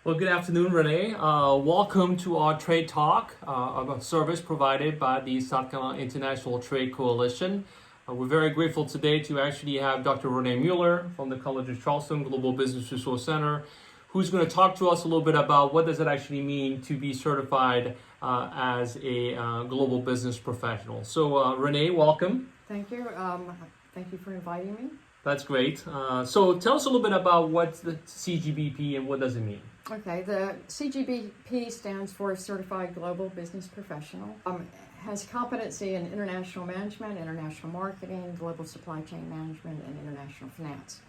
Well, good afternoon, Rene. Welcome to our Trade Talk, a service provided by the South Carolina International Trade Coalition. We're very grateful today to actually have Dr. Rene Mueller from the College of Charleston Global Business Resource Center, who's going to talk to us a little bit about what does it actually mean to be certified as a global business professional. So, Rene, welcome. Thank you. Thank you for inviting me. That's great. So tell us a little bit about what's the CGBP and what does it mean? Okay, the CGBP stands for Certified Global Business Professional. Has competency in international management, international marketing, global supply chain management, and international finance.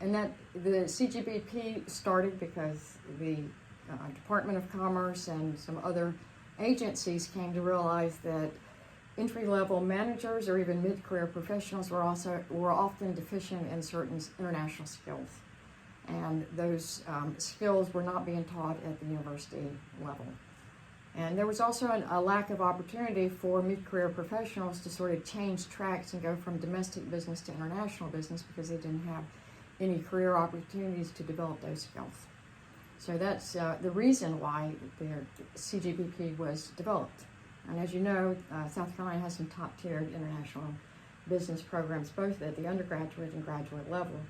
And that the CGBP started because the Department of Commerce and some other agencies came to realize that entry-level managers or even mid-career professionals were often deficient in certain international skills, and those skills were not being taught at the university level. And there was also a lack of opportunity for mid-career professionals to sort of change tracks and go from domestic business to international business because they didn't have any career opportunities to develop those skills. So that's the reason why the CGBP was developed. And as you know, South Carolina has some top-tiered international business programs, both at the undergraduate and graduate level.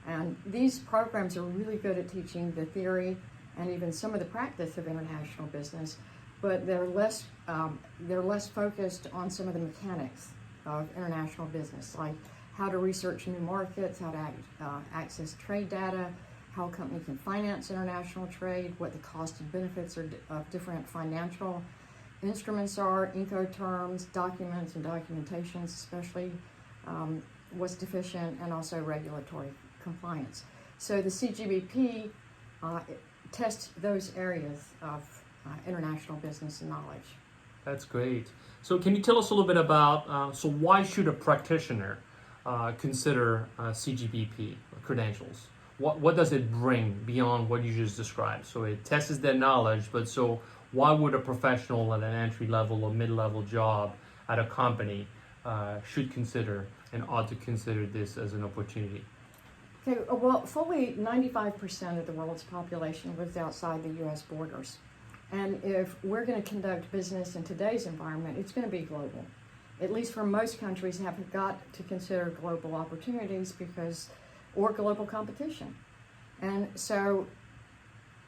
And these programs are really good at teaching the theory and even some of the practice of international business, but they're less focused on some of the mechanics of international business, like how to research new markets, how to access trade data, how a company can finance international trade, what the cost and benefits are of different financial instruments are, Incoterms, documents and documentations, especially what's deficient, and also regulatory compliance. So the CGBP tests those areas of international business and knowledge. That's great. So can you tell us a little bit about, so why should a practitioner consider CGBP credentials? What does it bring beyond what you just described? So it tests their knowledge, but so why would a professional at an entry-level or mid-level job at a company should consider and ought to consider this as an opportunity? Okay, well, fully 95% of the world's population lives outside the U.S. borders. And if we're going to conduct business in today's environment, it's going to be global. At least for most countries have got to consider global opportunities or global competition. And so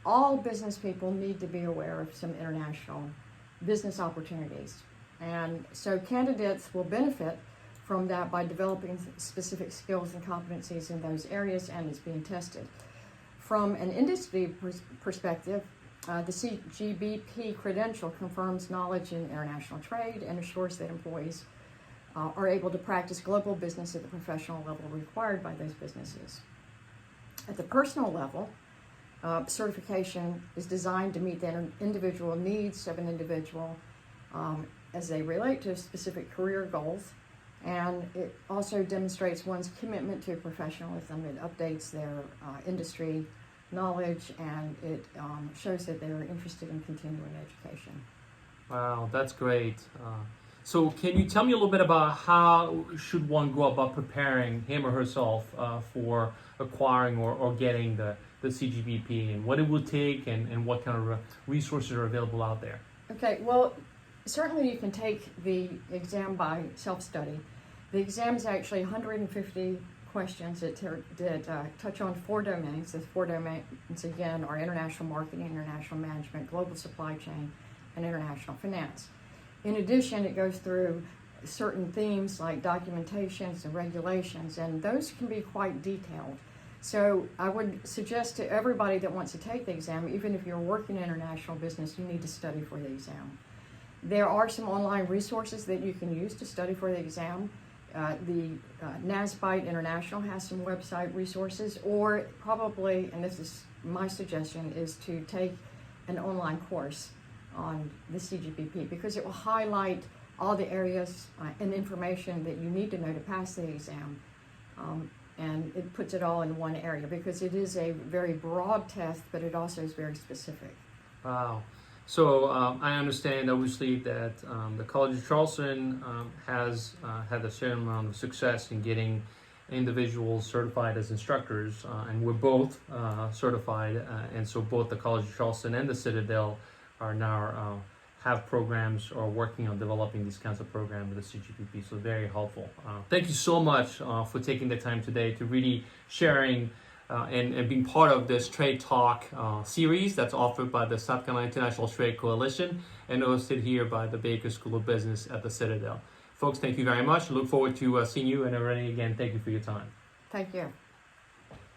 all business people need to be aware of some international business opportunities. And so candidates will benefit from that by developing specific skills and competencies in those areas, and it's being tested. From an industry perspective, the CGBP credential confirms knowledge in international trade and assures that employees are able to practice global business at the professional level required by those businesses. At the personal level, certification is designed to meet the individual needs of an individual as they relate to specific career goals, and it also demonstrates one's commitment to professionalism. It updates their industry knowledge, and it shows that they're interested in continuing education. Wow, that's great. So can you tell me a little bit about how should one go about preparing him or herself for acquiring or getting the CGBP, and what it will take and what kind of resources are available out there? Okay, well, certainly you can take the exam by self-study. The exam is actually 150 questions that touch on 4 domains. The 4 domains, again, are international marketing, international management, global supply chain, and international finance. In addition, it goes through certain themes like documentations and regulations, and those can be quite detailed. So I would suggest to everybody that wants to take the exam, even if you're working in international business, you need to study for the exam. There are some online resources that you can use to study for the exam. The NASBITE International has some website resources, or probably, and this is my suggestion, is to take an online course on the CGBP, because it will highlight all the areas and information that you need to know to pass the exam. And it puts it all in one area, because it is a very broad test, but it also is very specific. Wow. So I understand, obviously, that the College of Charleston has had a certain amount of success in getting individuals certified as instructors, and we're both certified, and so both the College of Charleston and the Citadel are now have programs or working on developing these kinds of programs with the CGBP, so very helpful. Thank you so much for taking the time today to really sharing and being part of this Trade Talk series that's offered by the South Carolina International Trade Coalition and hosted here by the Baker School of Business at the Citadel. Folks, thank you very much. Look forward to seeing you, and Rene, again, thank you for your time. Thank you.